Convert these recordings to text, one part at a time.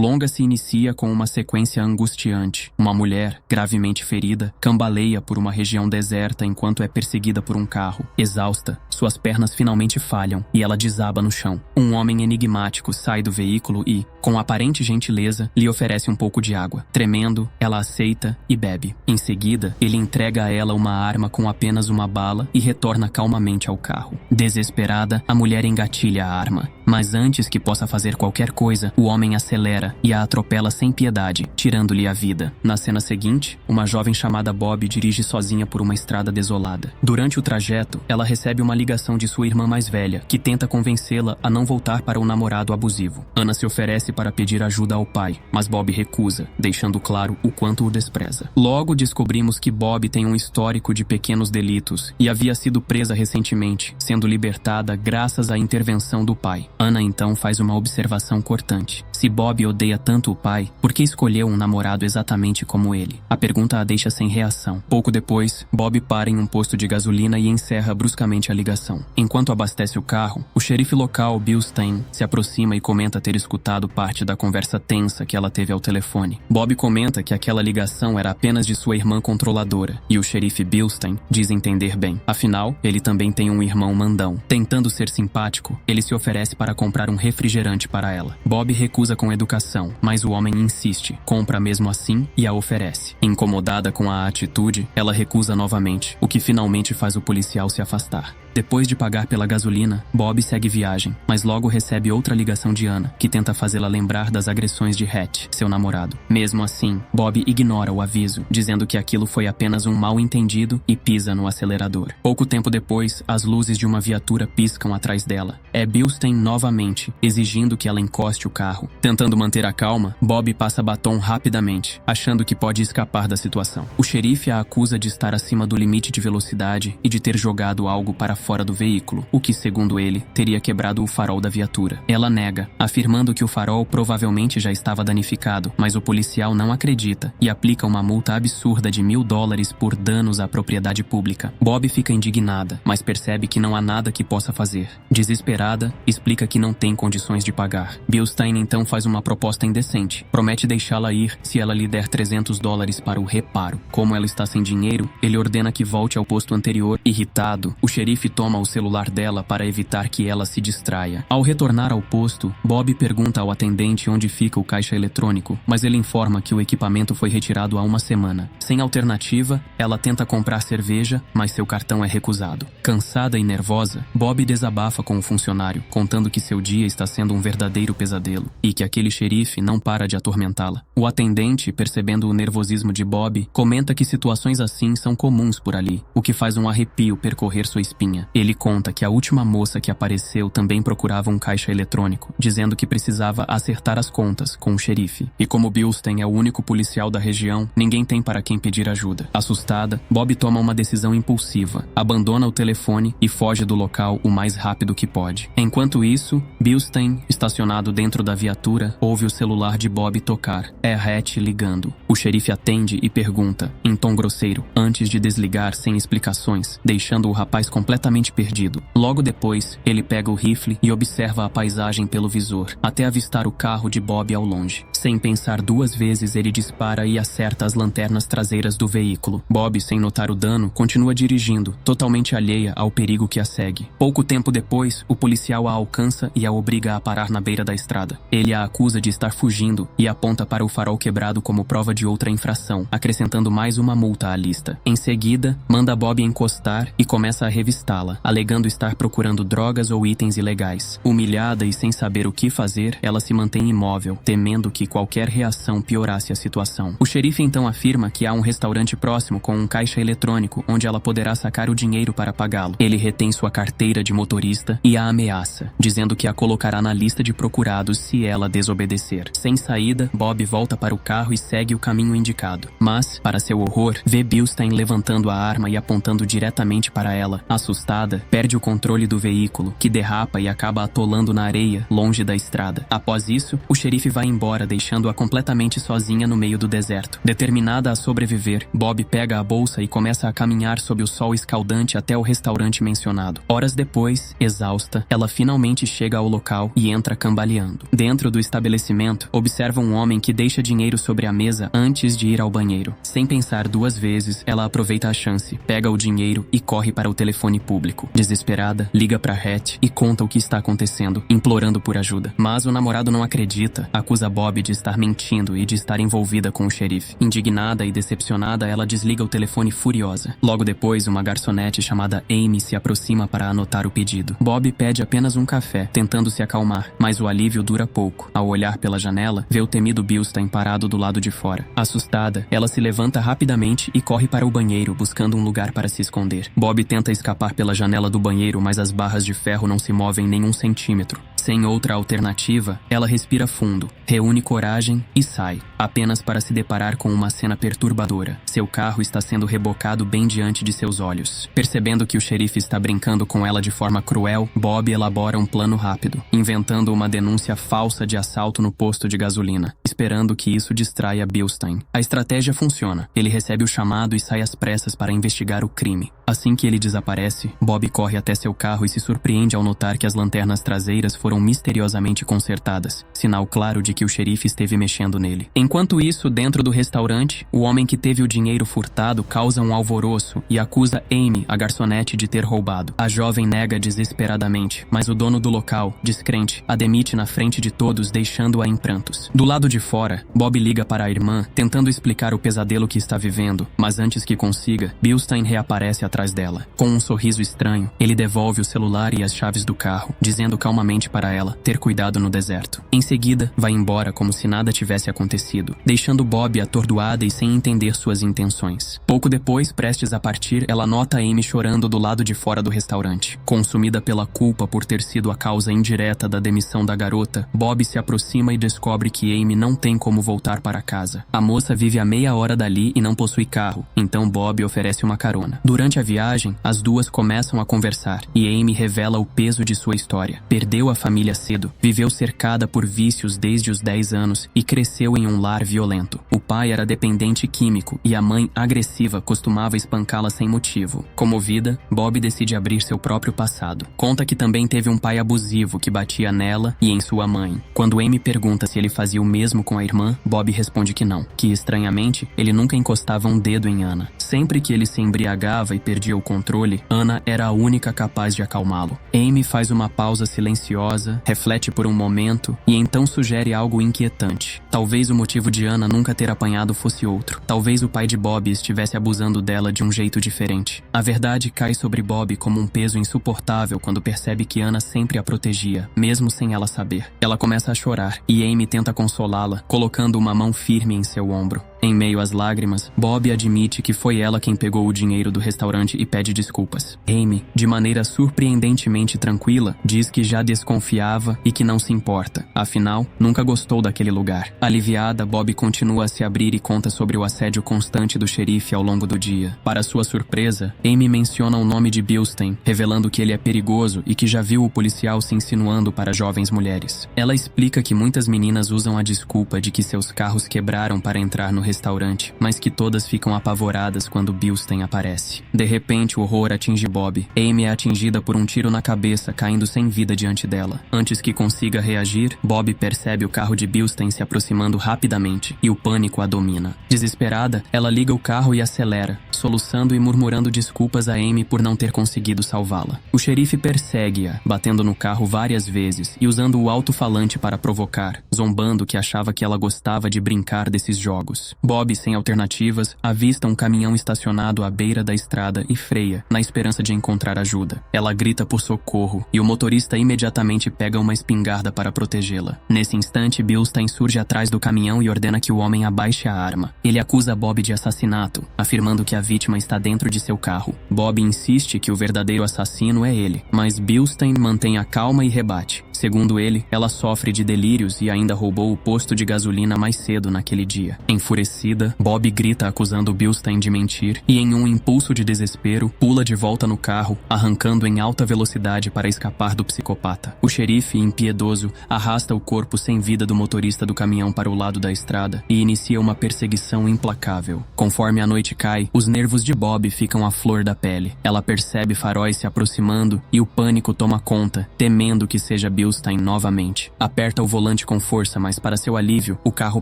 longa se inicia com uma sequência angustiante. Uma mulher, gravemente ferida, cambaleia por uma região deserta enquanto é perseguida por um carro. Exausta, suas pernas finalmente falham e ela desaba no chão. Um homem enigmático sai do veículo e, com aparente gentileza, lhe oferece um pouco de água. Tremendo, ela aceita e bebe. Em seguida, ele entrega a ela uma arma com apenas uma bala e retorna calmamente ao carro. Desesperada, a mulher engatilha a arma. Mas antes que possa fazer qualquer coisa, o homem acelera e a atropela sem piedade, tirando-lhe a vida. Na cena seguinte, uma jovem chamada Bob dirige sozinha por uma estrada desolada. Durante o trajeto, ela recebe uma ligação de sua irmã mais velha, que tenta convencê-la a não voltar para o namorado abusivo. Ana se oferece para pedir ajuda ao pai, mas Bob recusa, deixando claro o quanto o despreza. Logo descobrimos que Bob tem um histórico de pequenos delitos e havia sido presa recentemente, sendo libertada graças à intervenção do pai. Ana então faz uma observação cortante. Se Bob odeia tanto o pai, por que escolheu um namorado exatamente como ele? A pergunta a deixa sem reação. Pouco depois, Bob para em um posto de gasolina e encerra bruscamente a ligação. Enquanto abastece o carro, o xerife local, Bill Stein, se aproxima e comenta ter escutado parte da conversa tensa que ela teve ao telefone. Bob comenta que aquela ligação era apenas de sua irmã controladora, e o xerife Bill Stein diz entender bem. Afinal, ele também tem um irmão mandão. Tentando ser simpático, ele se oferece para comprar um refrigerante para ela. Bob recusa com educação, mas o homem insiste, compra mesmo assim e a oferece. Incomodada com a atitude, ela recusa novamente, o que finalmente faz o policial se afastar. Depois de pagar pela gasolina, Bob segue viagem, mas logo recebe outra ligação de Ana, que tenta fazê-la lembrar das agressões de Hatch, seu namorado. Mesmo assim, Bob ignora o aviso, dizendo que aquilo foi apenas um mal-entendido e pisa no acelerador. Pouco tempo depois, as luzes de uma viatura piscam atrás dela. É Bill Stein novamente, exigindo que ela encoste o carro. Tentando manter a calma, Bob passa batom rapidamente, achando que pode escapar da situação. O xerife a acusa de estar acima do limite de velocidade e de ter jogado algo para fora do veículo, o que, segundo ele, teria quebrado o farol da viatura. Ela nega, afirmando que o farol provavelmente já estava danificado, mas o policial não acredita e aplica uma multa absurda de $1.000 por danos à propriedade pública. Bob fica indignada, mas percebe que não há nada que possa fazer. Desesperada, explica que não tem condições de pagar. Bill Stein então faz uma proposta indecente. Promete deixá-la ir se ela lhe der $300 para o reparo. Como ela está sem dinheiro, ele ordena que volte ao posto anterior. Irritado, o xerife toma o celular dela para evitar que ela se distraia. Ao retornar ao posto, Bob pergunta ao atendente onde fica o caixa eletrônico, mas ele informa que o equipamento foi retirado há uma semana. Sem alternativa, ela tenta comprar cerveja, mas seu cartão é recusado. Cansada e nervosa, Bob desabafa com o funcionário, contando que seu dia está sendo um verdadeiro pesadelo e que aquele xerife não para de atormentá-la. O atendente, percebendo o nervosismo de Bob, comenta que situações assim são comuns por ali, o que faz um arrepio percorrer sua espinha. Ele conta que a última moça que apareceu também procurava um caixa eletrônico, dizendo que precisava acertar as contas com o xerife. E como Bill Stein é o único policial da região, ninguém tem para quem pedir ajuda. Assustada, Bob toma uma decisão impulsiva, abandona o telefone e foge do local o mais rápido que pode. Enquanto isso, Bill Stein, estacionado dentro da viatura, ouve o celular de Bob tocar. É Hatch ligando. O xerife atende e pergunta, em tom grosseiro, antes de desligar sem explicações, deixando o rapaz completamente perdido. Logo depois, ele pega o rifle e observa a paisagem pelo visor, até avistar o carro de Bob ao longe. Sem pensar duas vezes, ele dispara e acerta as lanternas traseiras do veículo. Bob, sem notar o dano, continua dirigindo, totalmente alheia ao perigo que a segue. Pouco tempo depois, o policial a alcança e a obriga a parar na beira da estrada. Ele a acusa de estar fugindo e aponta para o farol quebrado como prova de outra infração, acrescentando mais uma multa à lista. Em seguida, manda Bob encostar e começa a revistá-la, alegando estar procurando drogas ou itens ilegais. Humilhada e sem saber o que fazer, ela se mantém imóvel, temendo que qualquer reação piorasse a situação. O xerife então afirma que há um restaurante próximo com um caixa eletrônico onde ela poderá sacar o dinheiro para pagá-lo. Ele retém sua carteira de motorista e a ameaça, dizendo que a colocará na lista de procurados se ela desobedecer. Sem saída, Bob volta para o carro e segue o caminho indicado. Mas, para seu horror, vê Bill Stein levantando a arma e apontando diretamente para ela. Assustada, assustada, perde o controle do veículo, que derrapa e acaba atolando na areia, longe da estrada. Após isso, o xerife vai embora, deixando-a completamente sozinha no meio do deserto. Determinada a sobreviver, Bob pega a bolsa e começa a caminhar sob o sol escaldante até o restaurante mencionado. Horas depois, exausta, ela finalmente chega ao local e entra cambaleando. Dentro do estabelecimento, observa um homem que deixa dinheiro sobre a mesa antes de ir ao banheiro. Sem pensar duas vezes, ela aproveita a chance, pega o dinheiro e corre para o telefone público. Desesperada, liga para Hattie e conta o que está acontecendo, implorando por ajuda. Mas o namorado não acredita, acusa Bob de estar mentindo e de estar envolvida com o xerife. Indignada e decepcionada, ela desliga o telefone furiosa. Logo depois, uma garçonete chamada Amy se aproxima para anotar o pedido. Bob pede apenas um café, tentando se acalmar, mas o alívio dura pouco. Ao olhar pela janela, vê o temido Bilstein parado do lado de fora. Assustada, ela se levanta rapidamente e corre para o banheiro, buscando um lugar para se esconder. Bob tenta escapar pela janela do banheiro, mas as barras de ferro não se movem nem um centímetro. Sem outra alternativa, ela respira fundo, reúne coragem e sai, apenas para se deparar com uma cena perturbadora. Seu carro está sendo rebocado bem diante de seus olhos. Percebendo que o xerife está brincando com ela de forma cruel, Bob elabora um plano rápido, inventando uma denúncia falsa de assalto no posto de gasolina, esperando que isso distraia Bilstein. A estratégia funciona. Ele recebe o chamado e sai às pressas para investigar o crime. Assim que ele desaparece, Bob corre até seu carro e se surpreende ao notar que as lanternas traseiras foram misteriosamente consertadas, sinal claro de que o xerife esteve mexendo nele. Enquanto isso, dentro do restaurante, o homem que teve o dinheiro furtado causa um alvoroço e acusa Amy, a garçonete, de ter roubado. A jovem nega desesperadamente, mas o dono do local, descrente, a demite na frente de todos, deixando-a em prantos. Do lado de fora, Bob liga para a irmã, tentando explicar o pesadelo que está vivendo, mas antes que consiga, Bilstein reaparece atrás dela. Com um sorriso estranho, ele devolve o celular e as chaves do carro, dizendo calmamente para ela ter cuidado no deserto. Em seguida, vai embora como se nada tivesse acontecido, deixando Bob atordoada e sem entender suas intenções. Pouco depois, prestes a partir, ela nota Amy chorando do lado de fora do restaurante. Consumida pela culpa por ter sido a causa indireta da demissão da garota, Bob se aproxima e descobre que Amy não tem como voltar para casa. A moça vive a meia hora dali e não possui carro, então Bob oferece uma carona. Durante a viagem, as duas começam a conversar e Amy revela o peso de sua história. Perdeu a família cedo, viveu cercada por vícios desde os 10 anos e cresceu em um lar violento. O pai era dependente químico e a mãe, agressiva, costumava espancá-la sem motivo. Comovida, Bob decide abrir seu próprio passado. Conta que também teve um pai abusivo que batia nela e em sua mãe. Quando Amy pergunta se ele fazia o mesmo com a irmã, Bob responde que não, que estranhamente, ele nunca encostava um dedo em Anna. Sempre que ele se embriagava e perdia o controle, Anna era a única capaz de acalmá-lo. Amy faz uma pausa silenciosa, reflete por um momento e então sugere algo inquietante. Talvez o motivo de Anna nunca ter apanhado fosse outro. Talvez o pai de Bob estivesse abusando dela de um jeito diferente. A verdade cai sobre Bob como um peso insuportável quando percebe que Anna sempre a protegia, mesmo sem ela saber. Ela começa a chorar e Amy tenta consolá-la, colocando uma mão firme em seu ombro. Em meio às lágrimas, Bob admite que foi ela quem pegou o dinheiro do restaurante e pede desculpas. Amy, de maneira surpreendentemente tranquila, diz que já desconfiava e que não se importa. Afinal, nunca gostou daquele lugar. Aliviada, Bob continua a se abrir e conta sobre o assédio constante do xerife ao longo do dia. Para sua surpresa, Amy menciona o nome de Bilstein, revelando que ele é perigoso e que já viu o policial se insinuando para jovens mulheres. Ela explica que muitas meninas usam a desculpa de que seus carros quebraram para entrar no restaurante, mas que todas ficam apavoradas quando Bilstein aparece. De repente, o horror atinge Bob. Amy é atingida por um tiro na cabeça, caindo sem vida diante dela. Antes que consiga reagir, Bob percebe o carro de Bilstein se aproximando rapidamente e o pânico a domina. Desesperada, ela liga o carro e acelera, soluçando e murmurando desculpas a Amy por não ter conseguido salvá-la. O xerife persegue-a, batendo no carro várias vezes e usando o alto-falante para provocar, zombando que achava que ela gostava de brincar desses jogos. Bob, sem alternativas, avista um caminhão estacionado à beira da estrada e freia, na esperança de encontrar ajuda. Ela grita por socorro e o motorista imediatamente pega uma espingarda para protegê-la. Nesse instante, Bilstein surge atrás do caminhão e ordena que o homem abaixe a arma. Ele acusa Bob de assassinato, afirmando que a vítima está dentro de seu carro. Bob insiste que o verdadeiro assassino é ele, mas Bilstein mantém a calma e rebate. Segundo ele, ela sofre de delírios e ainda roubou o posto de gasolina mais cedo naquele dia. Enfurecida, Enfurecida, Bob grita acusando Bilstein de mentir e, em um impulso de desespero, pula de volta no carro, arrancando em alta velocidade para escapar do psicopata. O xerife, impiedoso, arrasta o corpo sem vida do motorista do caminhão para o lado da estrada e inicia uma perseguição implacável. Conforme a noite cai, os nervos de Bob ficam à flor da pele. Ela percebe faróis se aproximando e o pânico toma conta, temendo que seja Bilstein novamente. Aperta o volante com força, mas para seu alívio, o carro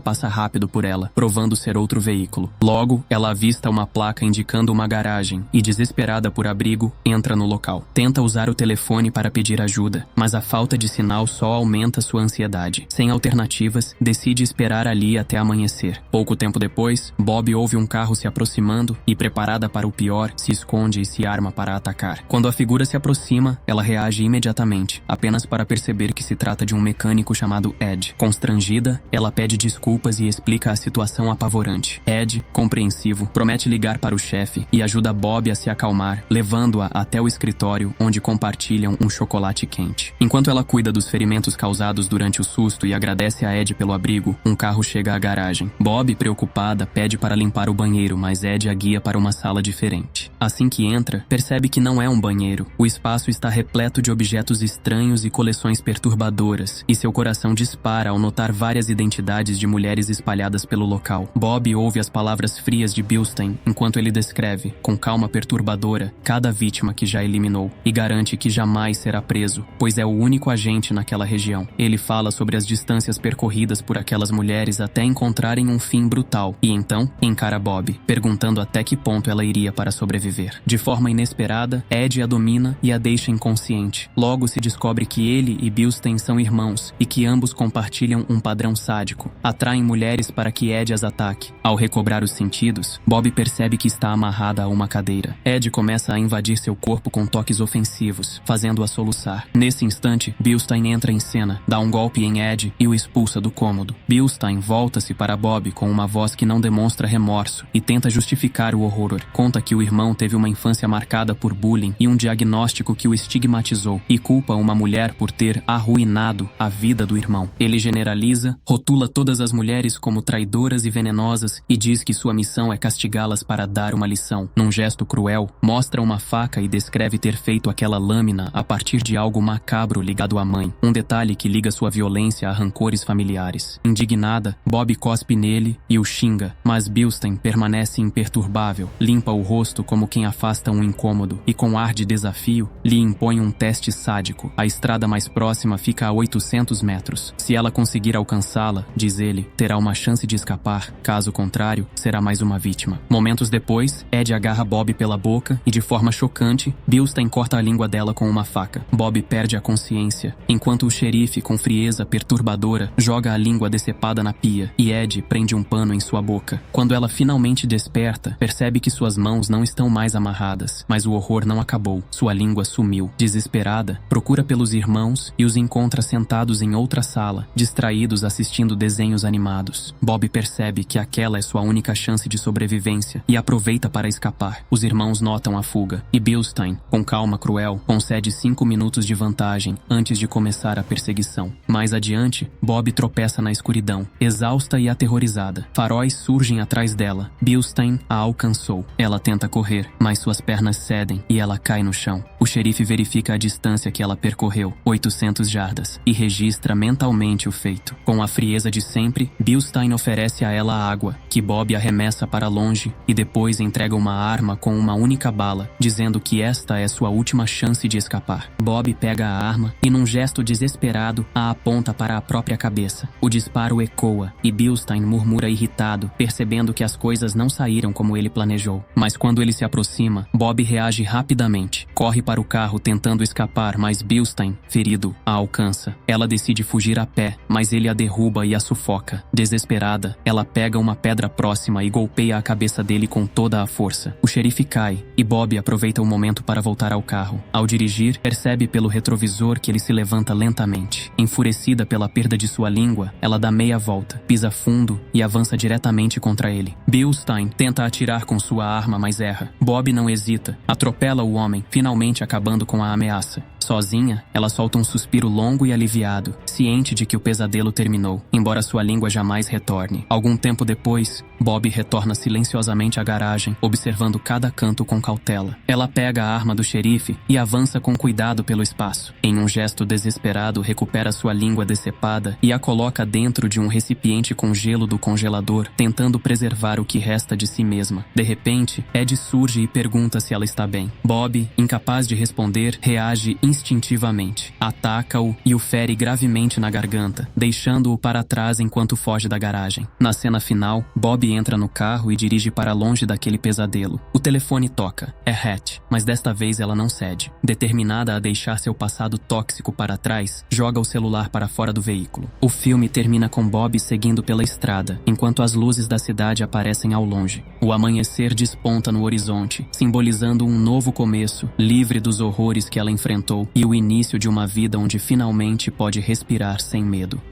passa rápido por ela, provando ser outro veículo. Logo, ela avista uma placa indicando uma garagem e, desesperada por abrigo, entra no local. Tenta usar o telefone para pedir ajuda, mas a falta de sinal só aumenta sua ansiedade. Sem alternativas, decide esperar ali até amanhecer. Pouco tempo depois, Bob ouve um carro se aproximando e, preparada para o pior, se esconde e se arma para atacar. Quando a figura se aproxima, ela reage imediatamente, apenas para perceber que se trata de um mecânico chamado Ed. Constrangida, ela pede desculpas e explica a situação apavorante. Ed, compreensivo, promete ligar para o chefe e ajuda Bob a se acalmar, levando-a até o escritório, onde compartilham um chocolate quente. Enquanto ela cuida dos ferimentos causados durante o susto e agradece a Ed pelo abrigo, um carro chega à garagem. Bob, preocupada, pede para limpar o banheiro, mas Ed a guia para uma sala diferente. Assim que entra, percebe que não é um banheiro. O espaço está repleto de objetos estranhos e coleções perturbadoras, e seu coração dispara ao notar várias identidades de mulheres espalhadas pelo local. Bob ouve as palavras frias de Bilstein enquanto ele descreve, com calma perturbadora, cada vítima que já eliminou, e garante que jamais será preso, pois é o único agente naquela região. Ele fala sobre as distâncias percorridas por aquelas mulheres até encontrarem um fim brutal, e então encara Bob, perguntando até que ponto ela iria para sobreviver. De forma inesperada, Ed a domina e a deixa inconsciente. Logo se descobre que ele e Bilstein são irmãos e que ambos compartilham um padrão sádico. Atraem mulheres para que Ed as ataque. Ao recobrar os sentidos, Bob percebe que está amarrada a uma cadeira. Ed começa a invadir seu corpo com toques ofensivos, fazendo-a soluçar. Nesse instante, Bilstein entra em cena, dá um golpe em Ed e o expulsa do cômodo. Bilstein volta-se para Bob com uma voz que não demonstra remorso e tenta justificar o horror. Conta que o irmão teve uma infância marcada por bullying e um diagnóstico que o estigmatizou, e culpa uma mulher por ter arruinado a vida do irmão. Ele generaliza, rotula todas as mulheres como traidoras e venenosas e diz que sua missão é castigá-las para dar uma lição. Num gesto cruel, mostra uma faca e descreve ter feito aquela lâmina a partir de algo macabro ligado à mãe, um detalhe que liga sua violência a rancores familiares. Indignada, Bob cospe nele e o xinga, mas Bilstein permanece imperturbável, limpa o rosto como quem afasta um incômodo e, com ar de desafio, lhe impõe um teste sádico. A estrada mais próxima fica a 800 metros. Se ela conseguir alcançá-la, diz ele, terá uma chance de escapar, caso contrário, será mais uma vítima. Momentos depois, Ed agarra Bob pela boca e, de forma chocante, Bilstein corta a língua dela com uma faca. Bob perde a consciência, enquanto o xerife, com frieza perturbadora, joga a língua decepada na pia e Ed prende um pano em sua boca. Quando ela finalmente desperta, percebe que suas mãos não estão mais amarradas, mas o horror não acabou. Sua língua sumiu. Desesperada, procura pelos irmãos e os encontra sentados em outra sala, distraídos assistindo desenhos animados. Bob percebe que aquela é sua única chance de sobrevivência e aproveita para escapar. Os irmãos notam a fuga e Bilstein, com calma cruel, concede 5 minutos de vantagem antes de começar a perseguição. Mais adiante, Bob tropeça na escuridão, exausta e aterrorizada. Faróis surgem atrás dela. Bilstein a alcançou. Ela tenta correr, mas suas pernas cedem e ela cai no chão. O xerife verifica a distância que ela percorreu, 800 jardas, e registra mentalmente o feito. Com a frieza de sempre, Bilstein oferece a ela água, que Bob arremessa para longe e depois entrega uma arma com uma única bala, dizendo que esta é sua última chance de escapar. Bob pega a arma e, num gesto desesperado, a aponta para a própria cabeça. O disparo ecoa e Bilstein murmura irritado, percebendo que as coisas não saíram como ele planejou. Mas quando ele se aproxima, Bob reage rapidamente. Corre para o carro tentando escapar, mas Bilstein, ferido, a alcança. Ela decide fugir a pé, mas ele a derruba e a sufoca. Desesperada, ela pega uma pedra próxima e golpeia a cabeça dele com toda a força. O xerife cai e Bob aproveita o momento para voltar ao carro. Ao dirigir, percebe pelo retrovisor que ele se levanta lentamente. Enfurecida pela perda de sua língua, ela dá meia volta, pisa fundo e avança diretamente contra ele. Bilstein tenta atirar com sua arma, mas erra. Bob não hesita, atropela o homem, finalmente acabando com a ameaça. Sozinha, ela solta um suspiro longo e aliviado, ciente de que o pesadelo terminou, embora sua língua jamais retorne. Algum tempo depois, Bob retorna silenciosamente à garagem, observando cada canto com cautela. Ela pega a arma do xerife e avança com cuidado pelo espaço. Em um gesto desesperado, recupera sua língua decepada e a coloca dentro de um recipiente com gelo do congelador, tentando preservar o que resta de si mesma. De repente, Ed surge e pergunta se ela está bem. Bob, incapaz de responder, reage instintivamente. Ataca-o e o fere gravemente na garganta, deixando-o para trás enquanto foge da garagem. Na cena final, Bob entra no carro e dirige para longe daquele pesadelo. O telefone toca. É Hatch, mas desta vez ela não cede. Determinada a deixar seu passado tóxico para trás, joga o celular para fora do veículo. O filme termina com Bob seguindo pela estrada, enquanto as luzes da cidade aparecem ao longe. O amanhecer desponta no horizonte, simbolizando um novo começo, livre dos horrores que ela enfrentou e o início de uma vida onde finalmente pode respirar sem medo.